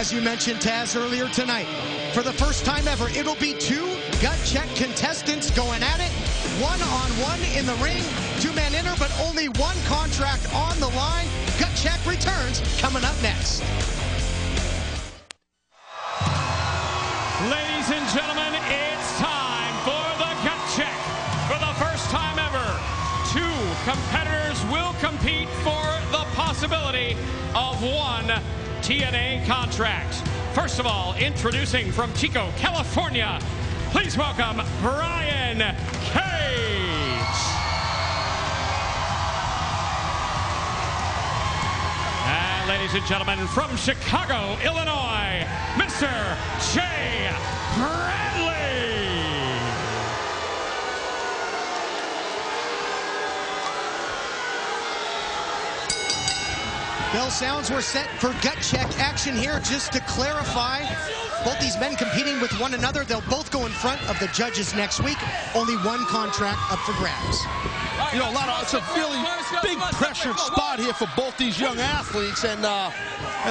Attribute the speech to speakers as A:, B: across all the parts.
A: As you mentioned, Taz, earlier tonight, for the first time ever, it'll be two gut check contestants going at it, one-on-one in the ring, two-man inner, but only one contract on the line. Gut check returns coming up next.
B: Ladies and gentlemen, it's time for the gut check. For the first time ever, two competitors will compete for the possibility of one TNA contract. First of all, introducing from Chico, California, please welcome Brian Cage. And ladies and gentlemen, from Chicago, Illinois, Mr. Jay Bradley.
A: Bell sounds were set for gut check action here. Just to clarify, both these men competing with one another. They'll both go in front of the judges next week. Only one contract up for grabs.
C: You know, it's a really big pressured spot here for both these young athletes. And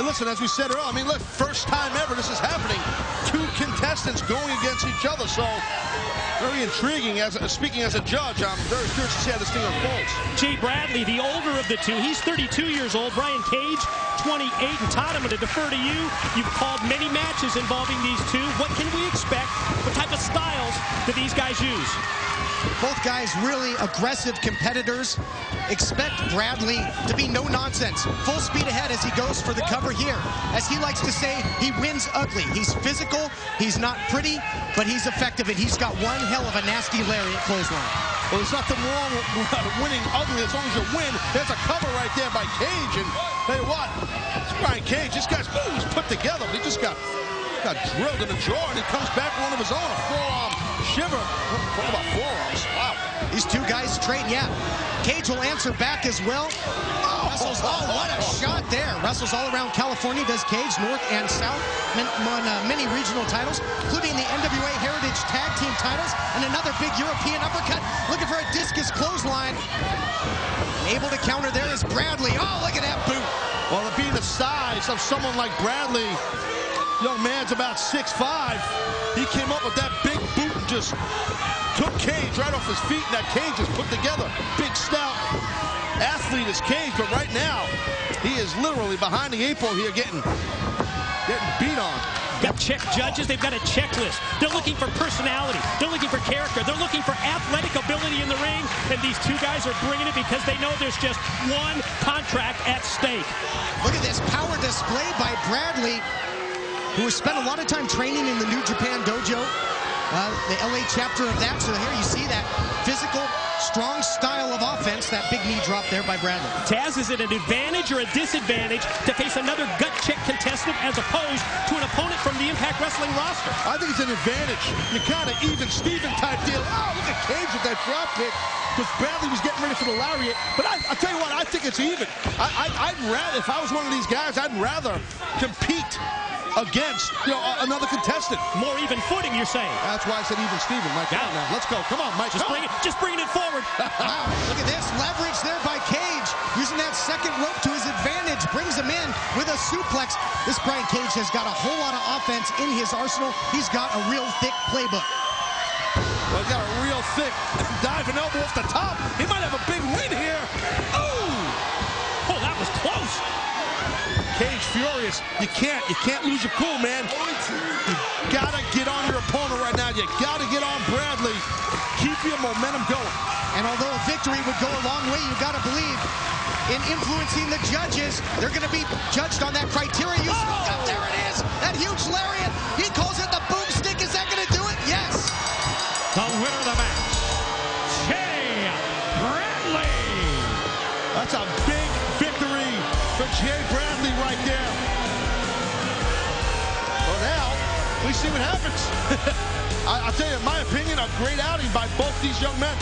C: listen, as we said earlier, I mean, look, first time ever this is happening. Two contestants going against each other. So very intriguing. Speaking as a judge, I'm very curious to see how this thing unfolds.
D: Jay Bradley, the older of the two, he's 32 years old. Brian Cage, 28. And Todd, I'm going to defer to you. You've called many matches involving these two. What can we expect? What type of styles do these guys use?
A: Both guys really aggressive competitors. Expect Bradley to be no nonsense. Full speed ahead as he goes for the cover here. As he likes to say, he wins ugly. He's physical, he's not pretty, but he's effective, and he's got one hell of a nasty lariat clothesline.
C: Well, there's nothing wrong with winning ugly as long as you win. There's a cover right there by Cage, and tell you what, it's Brian Cage. This guy's he's put together, but he just got drilled in the jaw, and he comes back with one of his own, a forearm shiver. Talk about forearms. Wow.
A: These two guys straight, yeah. Cage will answer back as well. Wrestles, what a shot there. Wrestles all around California, does Cage, north and south. Won many regional titles, including the NWA Heritage Tag Team titles, and another big European uppercut. Looking for a discus clothesline. Able to counter there is Bradley. Oh, look at that boot.
C: Well, it being the size of someone like Bradley, young man's about 6'5". He came up with that big boot and just took Cage right off his feet, and that Cage is put together. Big, stout athlete is Cage, but right now, he is literally behind the 8 ball here getting beat on.
D: Gut check judges, they've got a checklist. They're looking for personality. They're looking for character. They're looking for athletic ability in the ring, and these two guys are bringing it because they know there's just one contract at stake.
A: Look at this power display by Bradley, who has spent a lot of time training in the New Japan Dojo, the LA chapter of that. So here you see that physical, strong style of offense, that big knee drop there by Bradley.
D: Taz, is it an advantage or a disadvantage to face another gut check contestant as opposed to an opponent from the Impact Wrestling roster?
C: I think it's an advantage. You kind of even Steven type deal. Oh, look at Cage with that drop kick, because Bradley was getting ready for the lariat. But I'll tell you what, I think it's even. I'd rather, if I was one of these guys, I'd rather compete against another contestant.
D: More even footing, you're saying?
C: That's why I said even Steven. Mike, come on now. Let's go. Come on, Mike.
D: Just bringing it forward.
A: Wow, look at this. Leverage there by Cage. Using that second rope to his advantage. Brings him in with a suplex. This Brian Cage has got a whole lot of offense in his arsenal. He's got a real thick playbook.
C: Well, he's got a real thick diving elbow off the top. He might have a big win here.
D: Oh, that was close.
C: Cage furious. You can't lose your cool, man. You gotta get on your opponent right now. You gotta get on Bradley. Keep your momentum going.
A: And although a victory would go a long way, you gotta believe in influencing the judges. They're gonna be judged on that criteria you spoke of. There it is. That huge lariat. He calls it the boomstick. Is that gonna do it? Yes.
B: The winner of the match, Jay Bradley.
C: That's a big victory for Jay Bradley right there. Well, now we see what happens. I'll tell you, in my opinion, a great outing by both these young men.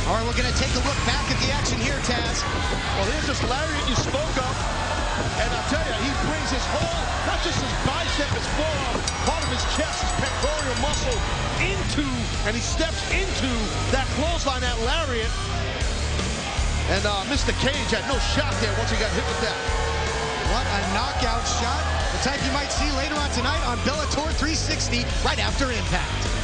A: All right, we're going to take a look back at the action here, Taz.
C: Well, here's this lariat you spoke of. And I'll tell you, he brings his whole, not just his bicep, his forearm, part of his chest, his pectoral muscle into, and he steps into that clothesline, that lariat. And Mr. Cage had no shot there once he got hit with that.
A: a knockout shot, the type you might see later on tonight on Bellator 360 right after Impact.